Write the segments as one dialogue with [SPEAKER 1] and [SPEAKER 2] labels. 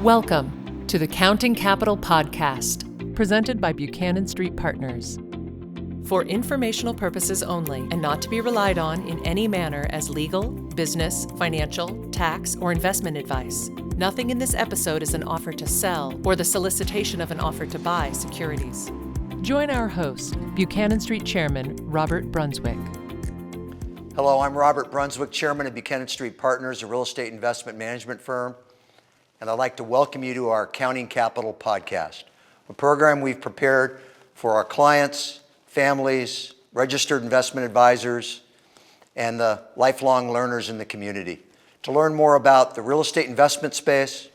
[SPEAKER 1] Welcome to the Counting Capital Podcast, presented by Buchanan Street Partners. For informational purposes only and not to be relied on in any manner as legal, business, financial, tax, or investment advice, nothing in this episode is an offer to sell or the solicitation of an offer to buy securities. Join our host, Buchanan Street Chairman Robert Brunswick.
[SPEAKER 2] Hello, I'm Robert Brunswick, Chairman of Buchanan Street Partners, a real estate investment management firm, and I'd like to welcome you to our Counting Capital Podcast, a program we've prepared for our clients, families, registered investment advisors, and the lifelong learners in the community to learn more about the real estate investment space,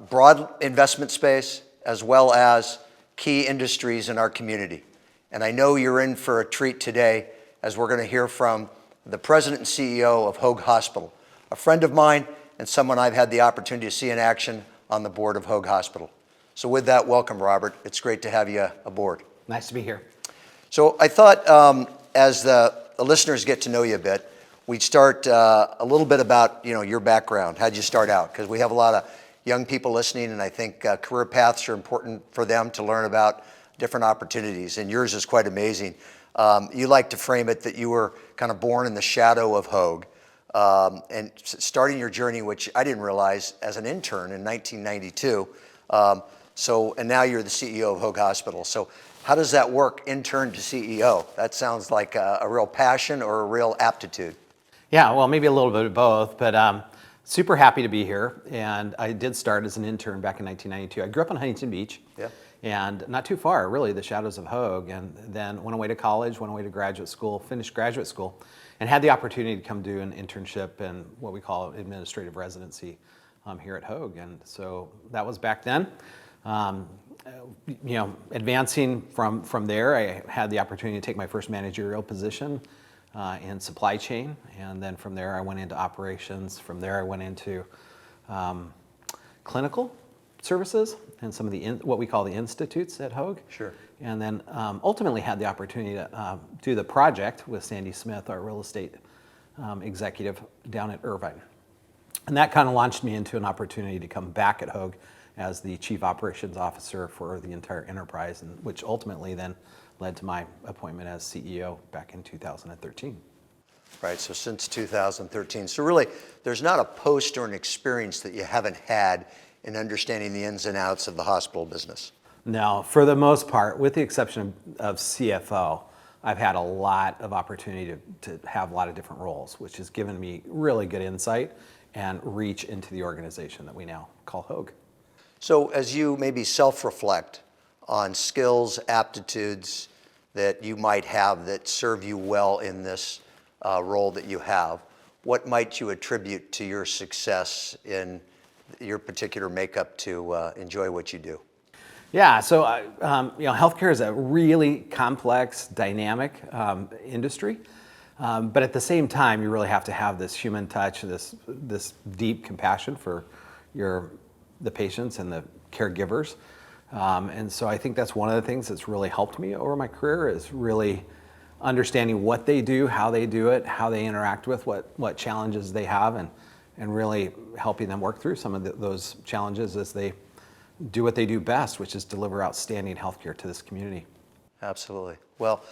[SPEAKER 2] broad investment space, as well as key industries in our community. And I know you're in for a treat today as we're going to hear from the President and CEO of Hoag Hospital, a friend of mine and someone I've had the opportunity to see in action on the board of Hoag Hospital. So with that, welcome, Robert. It's great to have you aboard.
[SPEAKER 3] Nice to be here.
[SPEAKER 2] So I thought as the listeners get to know you a bit, we'd start a little bit about your background. How'd you start out? Because we have a lot of young people listening, and I think career paths are important for them to learn about different opportunities, and yours is quite amazing. You like to frame it that you were kind of born in the shadow of Hoag, and starting your journey, which I didn't realize, as an intern in 1992. And now you're the CEO of Hoag Hospital. So how does that work, intern to CEO? That sounds like a real passion or a real aptitude.
[SPEAKER 3] Yeah, well, maybe a little bit of both, but super happy to be here. And I did start as an intern back in 1992. I grew up in Huntington Beach, and not too far, really, the shadows of Hoag. And then went away to college, went away to graduate school, finished graduate school, and had the opportunity to come do an internship and what we call administrative residency here at Hoag. And so that was back then. Advancing from there, I had the opportunity to take my first managerial position in supply chain, and then from there I went into operations. From there I went into clinical services and some of the what we call the institutes at Hoag.
[SPEAKER 2] Sure.
[SPEAKER 3] And then ultimately had the opportunity to do the project with Sandy Smith, our real estate executive down at Irvine. And that kind of launched me into an opportunity to come back at Hoag as the chief operations officer for the entire enterprise, and which ultimately then led to my appointment as CEO back in 2013.
[SPEAKER 2] Right, so since 2013. So really, there's not a post or an experience that you haven't had in understanding the ins and outs of the hospital business.
[SPEAKER 3] No, for the most part, with the exception of CFO, I've had a lot of opportunity to have a lot of different roles, which has given me really good insight and reach into the organization that we now call Hoag.
[SPEAKER 2] So as you maybe self-reflect on skills, aptitudes that you might have that serve you well in this role that you have, what might you attribute to your success in your particular makeup to enjoy what you do?
[SPEAKER 3] Yeah, so healthcare is a really complex, dynamic industry, but at the same time, you really have to have this human touch, this deep compassion for the patients and the caregivers, and so I think that's one of the things that's really helped me over my career is really understanding what they do, how they do it, how they interact with what challenges they have, and really helping them work through some of those challenges as they do what they do best, which is deliver outstanding healthcare to this community.
[SPEAKER 2] Absolutely. Well,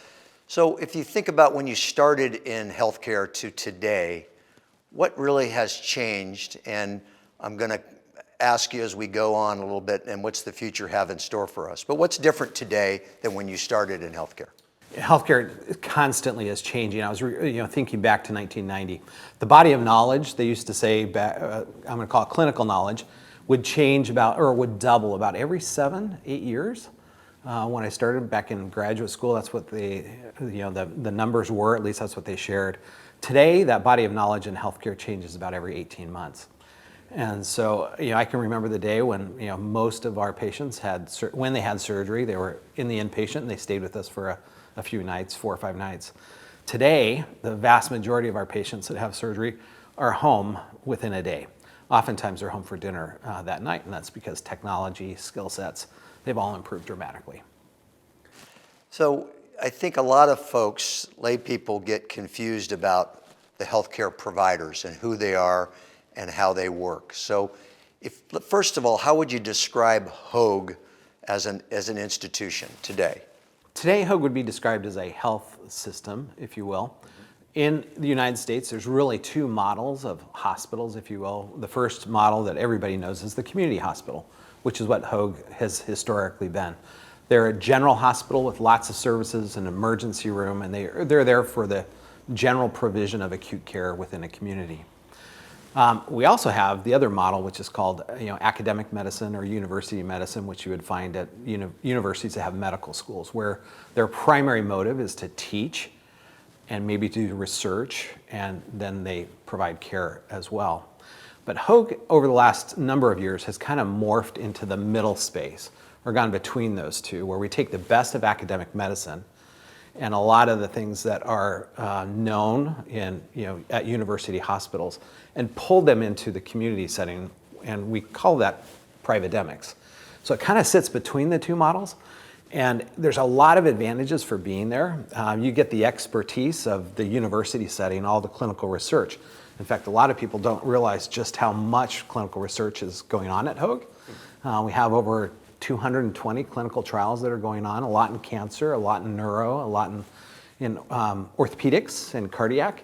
[SPEAKER 2] so if you think about when you started in healthcare to today, what really has changed? And I'm going to ask you as we go on a little bit, and what's the future have in store for us? But what's different today than when you started in healthcare?
[SPEAKER 3] Healthcare constantly is changing. I was thinking back to 1990. The body of knowledge, they used to say, I'm going to call it clinical knowledge, would change would double about every 7-8 years. When I started back in graduate school, that's what the numbers were, at least that's what they shared. Today, that body of knowledge in healthcare changes about every 18 months. And so, I can remember the day when, most of our patients when they had surgery, they were in the inpatient and they stayed with us for a few nights, 4 or 5 nights. Today, the vast majority of our patients that have surgery are home within a day. Oftentimes they're home for dinner that night, and that's because technology, skill sets, they've all improved dramatically.
[SPEAKER 2] So I think a lot of folks, lay people, get confused about the healthcare providers and who they are and how they work. So First of all, how would you describe Hoag as an institution today?
[SPEAKER 3] Today, Hoag would be described as a health system, if you will. In the United States, there's really two models of hospitals, if you will. The first model that everybody knows is the community hospital, which is what Hoag has historically been. They're a general hospital with lots of services, an emergency room, and they're there for the general provision of acute care within a community. We also have the other model, which is called academic medicine or university medicine, which you would find at universities that have medical schools, where their primary motive is to teach and maybe do research, and then they provide care as well. But Hoag, over the last number of years, has kind of morphed into the middle space, or gone between those two, where we take the best of academic medicine and a lot of the things that are known at university hospitals, and pull them into the community setting, and we call that privatemics. So it kind of sits between the two models, and there's a lot of advantages for being there. You get the expertise of the university setting, all the clinical research. In fact, a lot of people don't realize just how much clinical research is going on at Hoag. We have over 220 clinical trials that are going on, a lot in cancer, a lot in neuro, a lot in orthopedics and cardiac.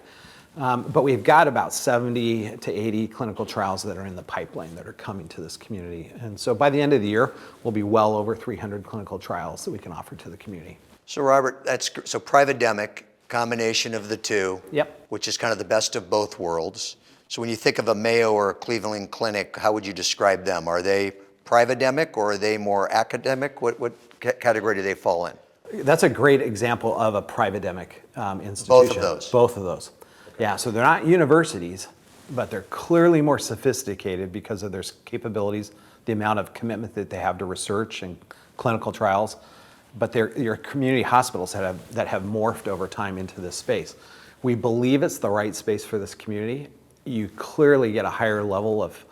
[SPEAKER 3] But we've got about 70 to 80 clinical trials that are in the pipeline that are coming to this community. And so by the end of the year, we'll be well over 300 clinical trials that we can offer to the community.
[SPEAKER 2] So Robert, so privatemic, combination of the two,
[SPEAKER 3] Yep.
[SPEAKER 2] which is kind of the best of both worlds. So when you think of a Mayo or a Cleveland Clinic, how would you describe them? Are they privatemic or are they more academic? What category do they fall in?
[SPEAKER 3] That's a great example of a privatemic institution.
[SPEAKER 2] Both of those?
[SPEAKER 3] Both of those. Yeah, so they're not universities, but they're clearly more sophisticated because of their capabilities, the amount of commitment that they have to research and clinical trials. But they're your community hospitals that have morphed over time into this space. We believe it's the right space for this community. You clearly get a higher level of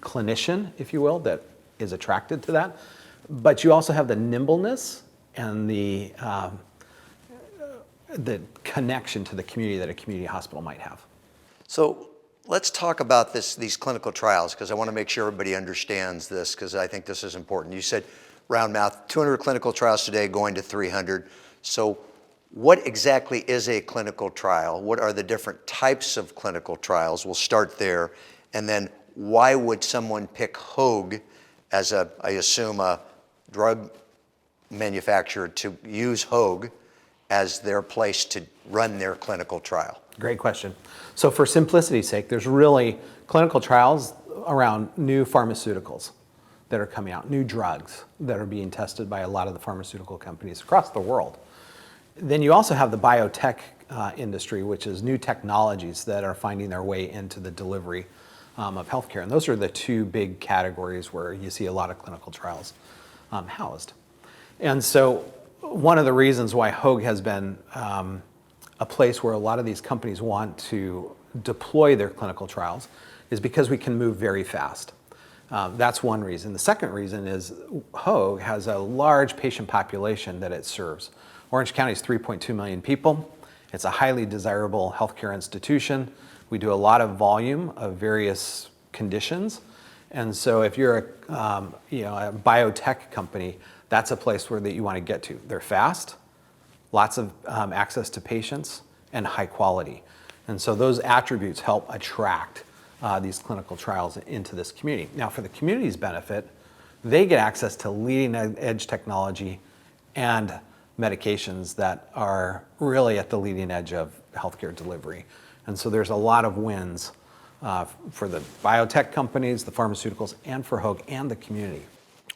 [SPEAKER 3] clinician, if you will, that is attracted to that. But you also have the nimbleness and the connection to the community that a community hospital might have.
[SPEAKER 2] So let's talk about these clinical trials, because I want to make sure everybody understands this, because I think this is important. You said round math, 200 clinical trials today going to 300. So what exactly is a clinical trial? What are the different types of clinical trials? We'll start there. And then why would someone pick Hoag as I assume, a drug manufacturer to use Hoag as their place to run their clinical trial?
[SPEAKER 3] Great question. So for simplicity's sake, there's really clinical trials around new pharmaceuticals that are coming out, new drugs that are being tested by a lot of the pharmaceutical companies across the world. Then you also have the biotech industry, which is new technologies that are finding their way into the delivery of healthcare. And those are the two big categories where you see a lot of clinical trials housed. And so one of the reasons why Hoag has been a place where a lot of these companies want to deploy their clinical trials is because we can move very fast. That's one reason. The second reason is Hoag has a large patient population that it serves. Orange County is 3.2 million people. It's a highly desirable healthcare institution. We do a lot of volume of various conditions. And so if you're a biotech company, that's a place that you want to get to. They're fast, lots of access to patients, and high quality. And so those attributes help attract these clinical trials into this community. Now, for the community's benefit, they get access to leading edge technology and medications that are really at the leading edge of healthcare delivery. And so there's a lot of wins for the biotech companies, the pharmaceuticals, and for Hoag and the community.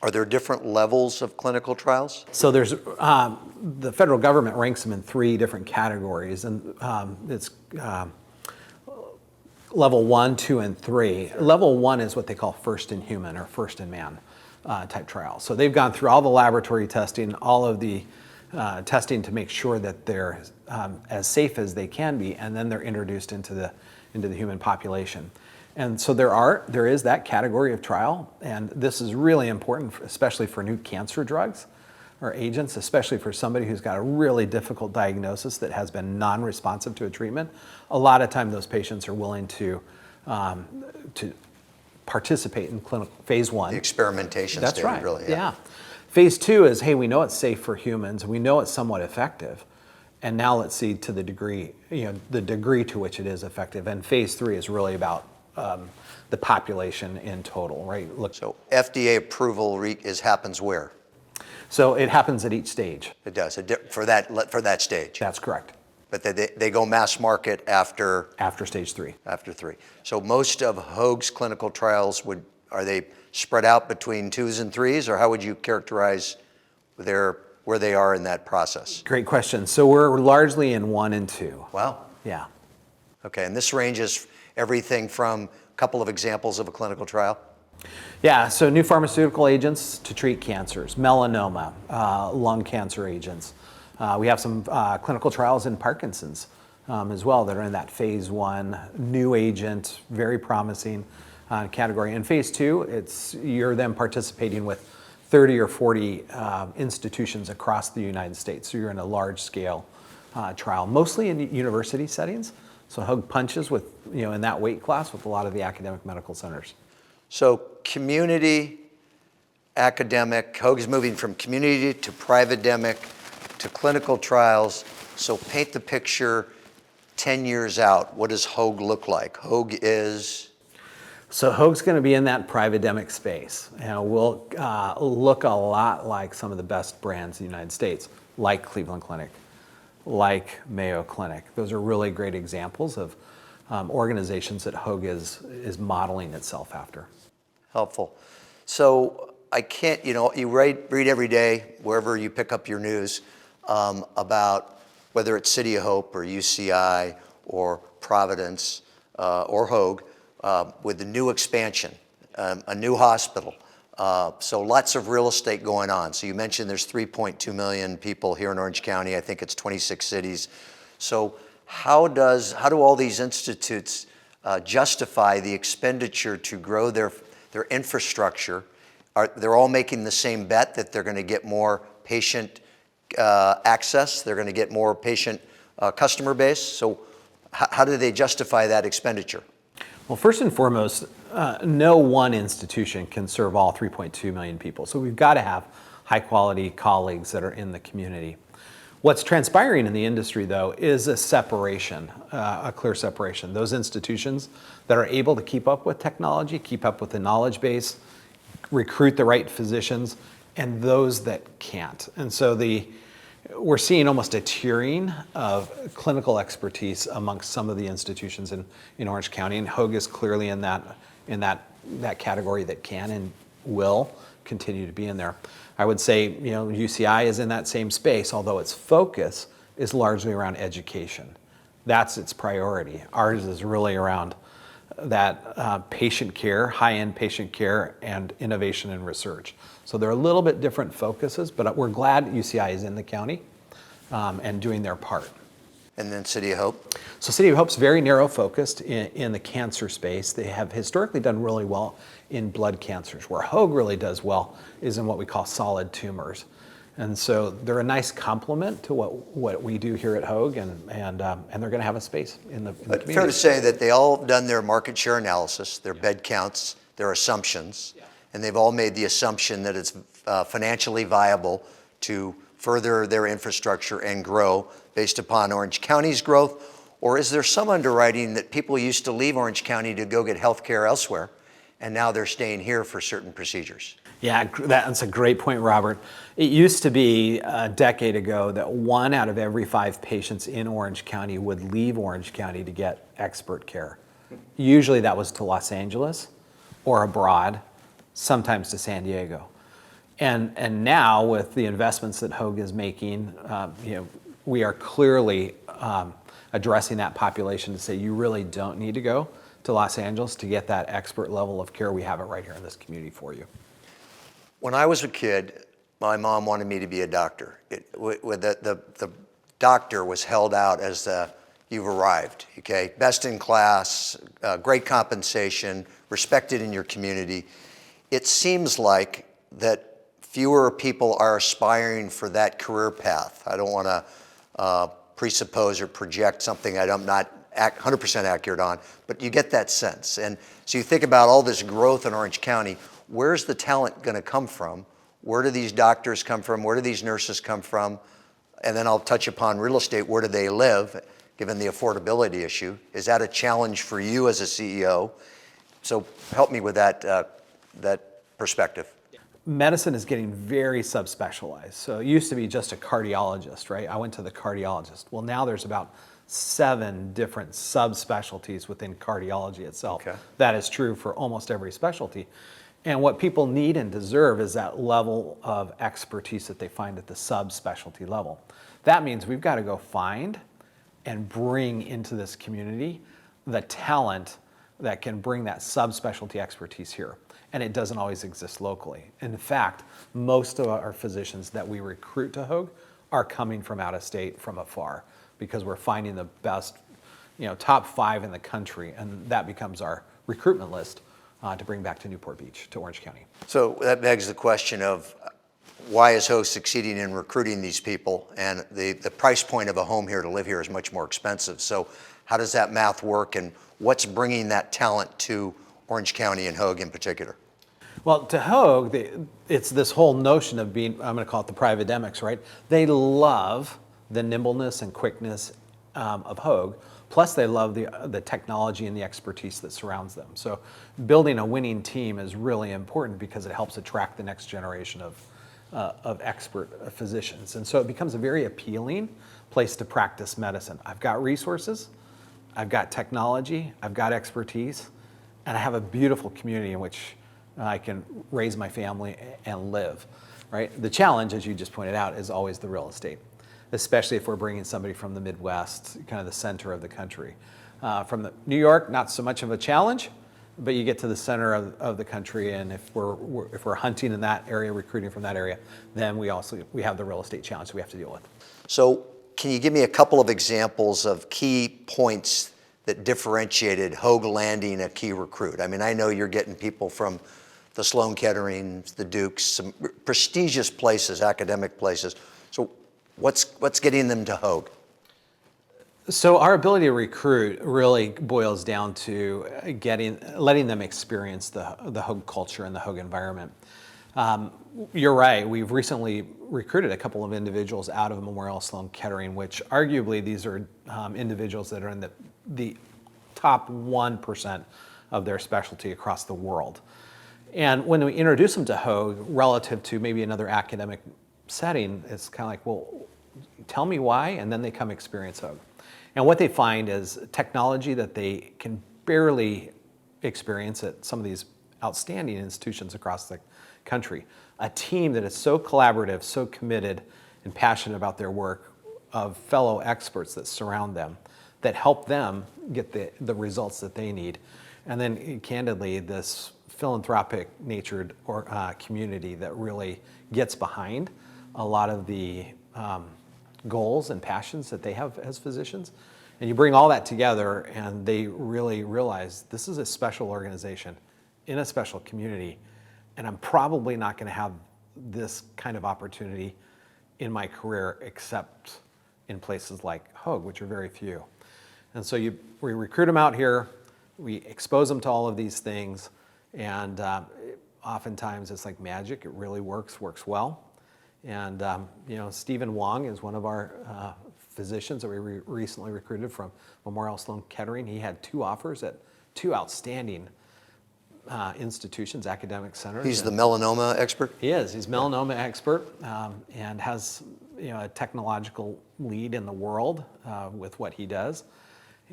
[SPEAKER 2] Are there different levels of clinical trials?
[SPEAKER 3] So there's the federal government ranks them in 3 different categories, and it's level 1, 2, and 3. Sure. Level 1 is what they call first in human or first in man type trials. So they've gone through all the laboratory testing, all of the testing to make sure that they're as safe as they can be, and then they're introduced into the human population. And so there is that category of trial, and this is really important, especially for new cancer drugs or agents, especially for somebody who's got a really difficult diagnosis that has been non-responsive to a treatment. A lot of time those patients are willing to participate in clinical phase 1.
[SPEAKER 2] The experimentation
[SPEAKER 3] That's
[SPEAKER 2] stage,
[SPEAKER 3] right.
[SPEAKER 2] really.
[SPEAKER 3] Yeah. Phase 2 is, hey, we know it's safe for humans, we know it's somewhat effective, and now let's see to the degree to which it is effective. And phase 3 is really about the population in total, right? Look,
[SPEAKER 2] So FDA approval happens where?
[SPEAKER 3] so it happens at each stage.
[SPEAKER 2] It does, for that stage.
[SPEAKER 3] That's correct.
[SPEAKER 2] But they go mass market after
[SPEAKER 3] Stage 3.
[SPEAKER 2] after 3. So most of Hoag's clinical trials are they spread out between 2s and 3s, or how would you characterize where they are in that process?
[SPEAKER 3] Great question. So we're largely in 1 and 2.
[SPEAKER 2] Wow.
[SPEAKER 3] Yeah.
[SPEAKER 2] Okay, and this ranges everything from a couple of examples of a clinical trial?
[SPEAKER 3] Yeah, so new pharmaceutical agents to treat cancers, melanoma, lung cancer agents. We have some clinical trials in Parkinson's as well that are in that phase 1, new agent, very promising category. In phase 2, you're then participating with 30 or 40 institutions across the United States. So you're in a large scale trial, mostly in university settings. So Hoag punches with, in that weight class with a lot of the academic medical centers.
[SPEAKER 2] So community, academic, Hoag is moving from community to private-demic to clinical trials. So paint the picture 10 years out. What does Hoag look like? Hoag is?
[SPEAKER 3] So Hoag's going to be in that private-demic space. We'll look a lot like some of the best brands in the United States, like Cleveland Clinic, like Mayo Clinic. Those are really great examples of organizations that Hoag is modeling itself after.
[SPEAKER 2] Helpful. So I can't, you read every day, wherever you pick up your news, about whether it's City of Hope or UCI or Providence or Hoag, with the new expansion, a new hospital. So lots of real estate going on. So you mentioned there's 3.2 million people here in Orange County. I think it's 26 cities. So how do all these institutes justify the expenditure to grow their infrastructure? They're all making the same bet that they're going to get more patient access, they're going to get more patient customer base. So how do they justify that expenditure?
[SPEAKER 3] Well, first and foremost, no one institution can serve all 3.2 million people. So we've got to have high quality colleagues that are in the community. What's transpiring in the industry, though, is a separation, a clear separation. Those institutions that are able to keep up with technology, keep up with the knowledge base, recruit the right physicians, and those that can't. And so we're seeing almost a tiering of clinical expertise amongst some of the institutions in Orange County, and Hoag is clearly in that category that can and will continue to be in there. I would say, UCI is in that same space, although its focus is largely around education. That's its priority. Ours is really around that patient care, high-end patient care, and innovation and research. So they're a little bit different focuses, but we're glad UCI is in the county and doing their part.
[SPEAKER 2] And then City of Hope?
[SPEAKER 3] So City of Hope's very narrow focused in the cancer space. They have historically done really well in blood cancers. Where Hoag really does well is in what we call solid tumors. And so they're a nice complement to what we do here at Hoag, and they're going to have a space in the community.
[SPEAKER 2] Fair to say that they all done their market share analysis, their bed counts, their assumptions, and they've all made the assumption that it's financially viable to further their infrastructure and grow based upon Orange County's growth? Or is there some underwriting that people used to leave Orange County to go get health care elsewhere, and now they're staying here for certain procedures?
[SPEAKER 3] Yeah, that's a great point, Robert. It used to be a decade ago that 1 out of every 5 patients in Orange County would leave Orange County to get expert care. Usually that was to Los Angeles or abroad, sometimes to San Diego. And now with the investments that Hoag is making, we are clearly addressing that population to say you really don't need to go to Los Angeles to get that expert level of care. We have it right here in this community for you.
[SPEAKER 2] When I was a kid, my mom wanted me to be a doctor. The doctor was held out as you've arrived, okay? Best in class, great compensation, respected in your community. It seems like that fewer people are aspiring for that career path. I don't want to presuppose or project something I'm not 100% accurate on, but you get that sense. And so you think about all this growth in Orange County, where's the talent going to come from? Where do these doctors come from? Where do these nurses come from? And then I'll touch upon real estate. Where do they live, given the affordability issue? Is that a challenge for you as a CEO? So help me with that perspective.
[SPEAKER 3] Medicine is getting very subspecialized. So it used to be just a cardiologist, right? I went to the cardiologist. Well, now there's about 7 different subspecialties within cardiology itself.
[SPEAKER 2] Okay.
[SPEAKER 3] That is true for almost every specialty. And what people need and deserve is that level of expertise that they find at the subspecialty level. That means we've got to go find and bring into this community the talent that can bring that subspecialty expertise here. And it doesn't always exist locally. In fact, most of our physicians that we recruit to Hoag are coming from out of state, from afar, because we're finding the best, top 5 in the country, and that becomes our recruitment list to bring back to Newport Beach, to Orange County.
[SPEAKER 2] So that begs the question of why is Hoag succeeding in recruiting these people? And the price point of a home here to live here is much more expensive. So how does that math work, and what's bringing that talent to Orange County and Hoag in particular?
[SPEAKER 3] Well, to Hoag, it's this whole notion of being, I'm going to call it the privatemics, right? They love the nimbleness and quickness of Hoag, plus they love the technology and the expertise that surrounds them. So building a winning team is really important because it helps attract the next generation of expert physicians. And so it becomes a very appealing place to practice medicine. I've got resources, I've got technology, I've got expertise, and I have a beautiful community in which I can raise my family and live, right? The challenge, as you just pointed out, is always the real estate, especially if we're bringing somebody from the Midwest, kind of the center of the country. From New York, not so much of a challenge, but you get to the center of the country, and if we're hunting in that area, recruiting from that area, then we have the real estate challenge we have to deal with.
[SPEAKER 2] So can you give me a couple of examples of key points that differentiated Hoag landing a key recruit? I mean, I know you're getting people from the Sloan Kettering, the Dukes, some prestigious places, academic places. So what's getting them to Hoag?
[SPEAKER 3] So our ability to recruit really boils down to letting them experience the Hoag culture and the Hoag environment. You're right, we've recently recruited a couple of individuals out of Memorial Sloan Kettering, which arguably these are individuals that are in the top 1% of their specialty across the world. And when we introduce them to Hoag relative to maybe another academic setting, it's kind of like, well, tell me why, and then they come experience Hoag. And what they find is technology that they can barely experience at some of these outstanding institutions across the country. A team that is so collaborative, so committed and passionate about their work, of fellow experts that surround them, that help them get the results that they need. And then candidly, this philanthropic natured community that really gets behind a lot of the goals and passions that they have as physicians. And you bring all that together and they really realize this is a special organization in a special community, and I'm probably not going to have this kind of opportunity in my career except in places like Hoag, which are very few. And so we recruit them out here, we expose them to all of these things, and oftentimes it's like magic. It really works well. And Stephen Wong is one of our physicians that we recently recruited from Memorial Sloan Kettering. He had 2 offers at 2 outstanding institutions, academic centers.
[SPEAKER 2] He's the melanoma expert?
[SPEAKER 3] He is. He's melanoma expert and has a technological lead in the world with what he does.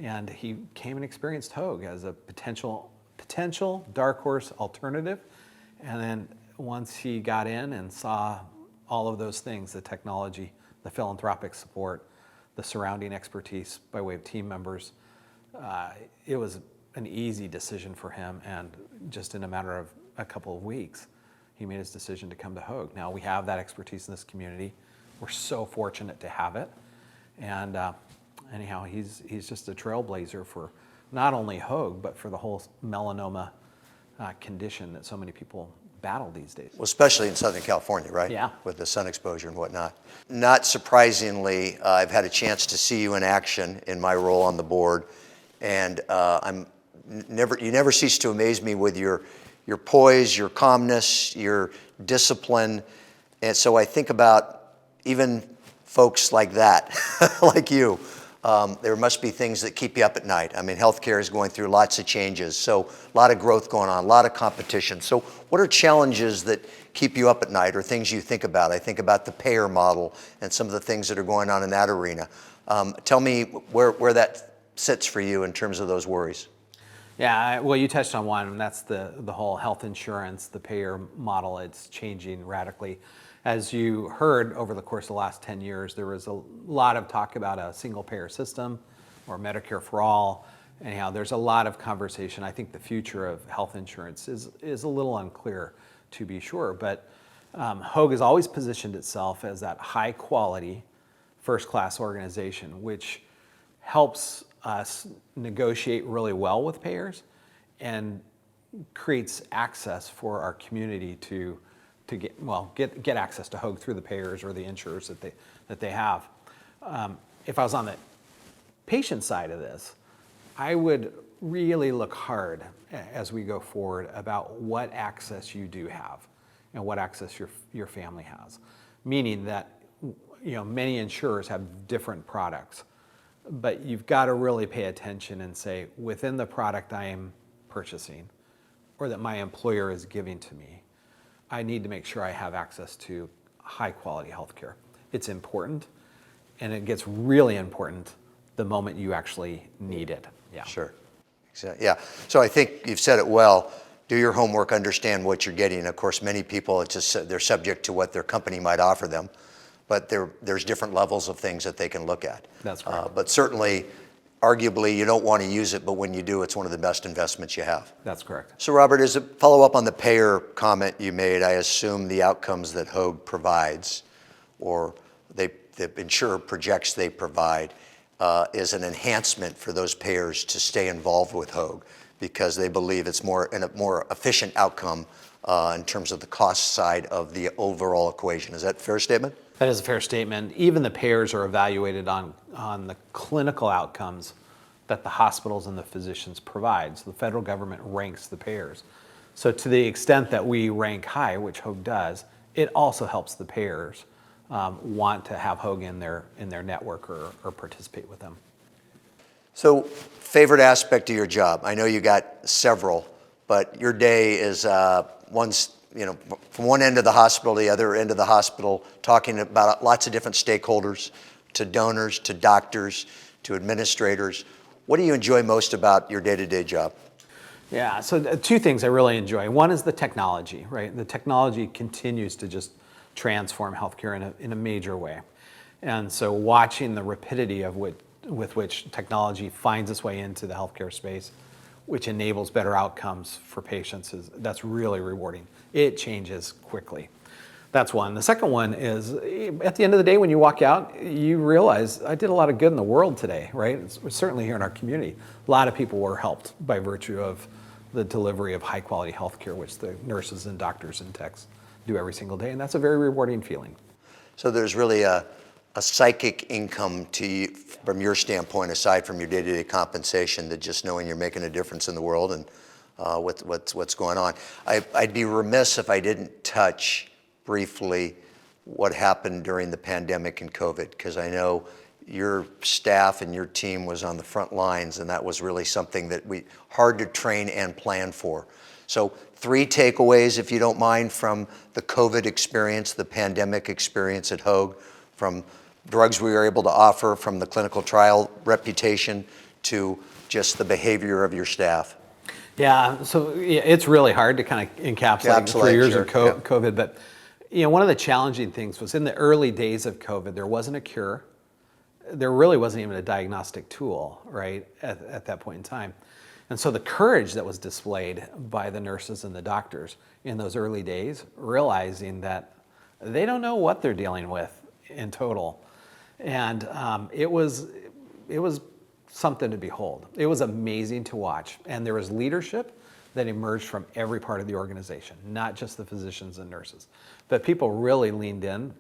[SPEAKER 3] And he came and experienced Hoag as a potential dark horse alternative. And then once he got in and saw all of those things, the technology, the philanthropic support, the surrounding expertise by way of team members, it was an easy decision for him. And just in a matter of a couple of weeks, he made his decision to come to Hoag. Now we have that expertise in this community. We're so fortunate to have it. And anyhow, he's just a trailblazer for not only Hoag, but for the whole melanoma condition that so many people battle these days.
[SPEAKER 2] Well, especially in Southern California, right?
[SPEAKER 3] Yeah.
[SPEAKER 2] With the sun exposure and whatnot. Not surprisingly, I've had a chance to see you in action in my role on the board. And you never cease to amaze me with your poise, your calmness, your discipline. And so I think about even folks like that, like you. There must be things that keep you up at night. I mean, healthcare is going through lots of changes, so a lot of growth going on, a lot of competition. So what are challenges that keep you up at night or things you think about? I think about the payer model and some of the things that are going on in that arena. Tell me where that sits for you in terms of those worries.
[SPEAKER 3] Yeah, well, you touched on one, and that's the whole health insurance, the payer model. It's changing radically. As you heard over the course of the last 10 years, there was a lot of talk about a single payer system or Medicare for all. Anyhow, there's a lot of conversation. I think the future of health insurance is a little unclear, to be sure, but Hoag has always positioned itself as that high quality, first class organization, which helps us negotiate really well with payers and creates access for our community to get access to Hoag through the payers or the insurers that they have. If I was on the patient side of this, I would really look hard as we go forward about what access you do have and what access your family has. Meaning that many insurers have different products, but you've got to really pay attention and say, within the product I am purchasing or that my employer is giving to me, I need to make sure I have access to high quality healthcare. It's important, and it gets really important the moment you actually need it. Yeah.
[SPEAKER 2] Sure. Exactly. Yeah. So I think you've said it well. Do your homework, understand what you're getting. Of course, many people, they're subject to what their company might offer them, but there's different levels of things that they can look at.
[SPEAKER 3] That's right.
[SPEAKER 2] But certainly, arguably, you don't want to use it, but when you do, it's one of the best investments you have.
[SPEAKER 3] That's correct.
[SPEAKER 2] So Robert, as a follow-up on the payer comment you made, I assume the outcomes that Hoag provides, or the insurer projects they provide, is an enhancement for those payers to stay involved with Hoag because they believe it's a more efficient outcome in terms of the cost side of the overall equation. Is that a fair statement?
[SPEAKER 3] That is a fair statement. Even the payers are evaluated on the clinical outcomes that the hospitals and the physicians provide. So the federal government ranks the payers. So to the extent that we rank high, which Hoag does, it also helps the payers want to have Hoag in their network or participate with them.
[SPEAKER 2] So favorite aspect of your job? I know you got several, but your day is from one end of the hospital to the other end of the hospital, talking about lots of different stakeholders, to donors, to doctors, to administrators. What do you enjoy most about your day-to-day job?
[SPEAKER 3] Yeah, so two things I really enjoy. One is the technology, right? The technology continues to just transform healthcare in a major way. And so watching the rapidity of with which technology finds its way into the healthcare space, which enables better outcomes for patients, that's really rewarding. It changes quickly. That's one. The second one is, at the end of the day, when you walk out, you realize I did a lot of good in the world today, right? Certainly here in our community. A lot of people were helped by virtue of the delivery of high quality healthcare, which the nurses and doctors and techs do every single day, and that's a very rewarding feeling. So
[SPEAKER 2] there's really a psychic income to you, from your standpoint, aside from your day-to-day compensation, that just knowing you're making a difference in the world and what's going on. I'd be remiss if I didn't touch briefly what happened during the pandemic and COVID, because I know your staff and your team was on the front lines, and that was really something that hard to train and plan for. So 3 takeaways, if you don't mind, from the COVID experience, the pandemic experience at Hoag, from drugs we were able to offer, from the clinical trial reputation to just the behavior of your staff.
[SPEAKER 3] Yeah, so it's really hard to kind of encapsulate 3 years of COVID, but one of the challenging things was in the early days of COVID, there wasn't a cure. There really wasn't even a diagnostic tool, right, at that point in time. And so the courage that was displayed by the nurses and the doctors in those early days, realizing that they don't know what they're dealing with in total. And it was something to behold. It was amazing to watch. And there was leadership that emerged from every part of the organization, not just the physicians and nurses. But people really leaned in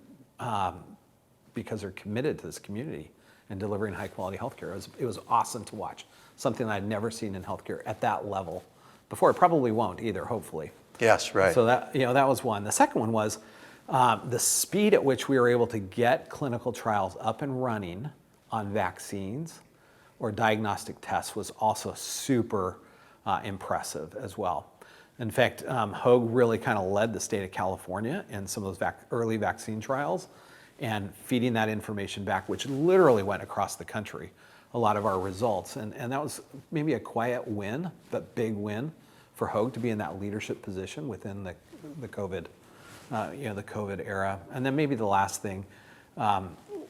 [SPEAKER 3] because they're committed to this community and delivering high-quality healthcare. It was awesome to watch, something that I'd never seen in healthcare at that level before. It probably won't either, hopefully.
[SPEAKER 2] Yes, right.
[SPEAKER 3] So that was one. The second one was the speed at which we were able to get clinical trials up and running on vaccines or diagnostic tests was also super impressive as well. In fact, Hoag really kind of led the state of California in some of those early vaccine trials and feeding that information back, which literally went across the country, a lot of our results. And that was maybe a quiet win, but big win for Hoag to be in that leadership position within the COVID, the COVID era. And then maybe the last thing,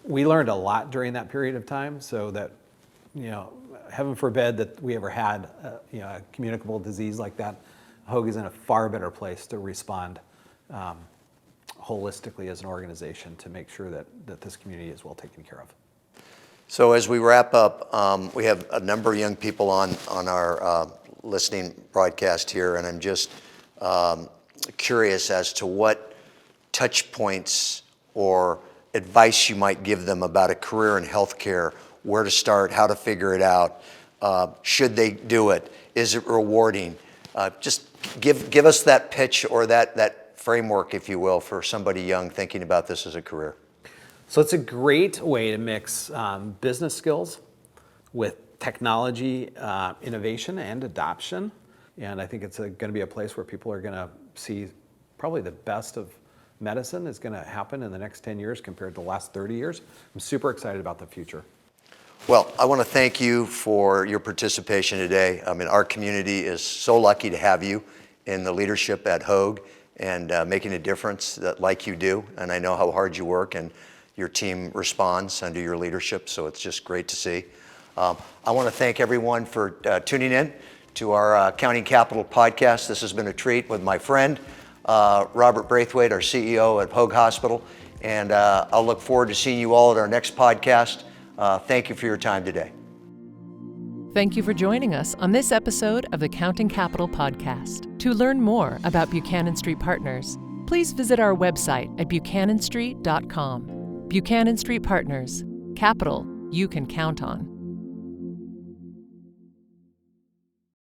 [SPEAKER 3] we learned a lot during that period of time, so that, heaven forbid that we ever had a communicable disease like that. Hoag is in a far better place to respond holistically as an organization to make sure that this community is well taken care of.
[SPEAKER 2] So as we wrap up, we have a number of young people on our listening broadcast here, and I'm just curious as to what touch points or advice you might give them about a career in healthcare, where to start, how to figure it out, should they do it, is it rewarding? Just give us that pitch or that framework, if you will, for somebody young thinking about this as a career.
[SPEAKER 3] So it's a great way to mix business skills with technology, innovation, and adoption. And I think it's going to be a place where people are going to see probably the best of medicine is going to happen in the next 10 years compared to the last 30 years. I'm super excited about the future.
[SPEAKER 2] Well, I want to thank you for your participation today. I mean, our community is so lucky to have you in the leadership at Hoag and making a difference like you do. And I know how hard you work and your team responds under your leadership, so it's just great to see. I want to thank everyone for tuning in to our Counting Capital podcast. This has been a treat with my friend, Robert Braithwaite, our CEO at Hoag Hospital. And I'll look forward to seeing you all at our next podcast. Thank you for your time today.
[SPEAKER 1] Thank you for joining us on this episode of the Counting Capital podcast. To learn more about Buchanan Street Partners, please visit our website at buchananstreet.com. Buchanan Street Partners, capital you can count on.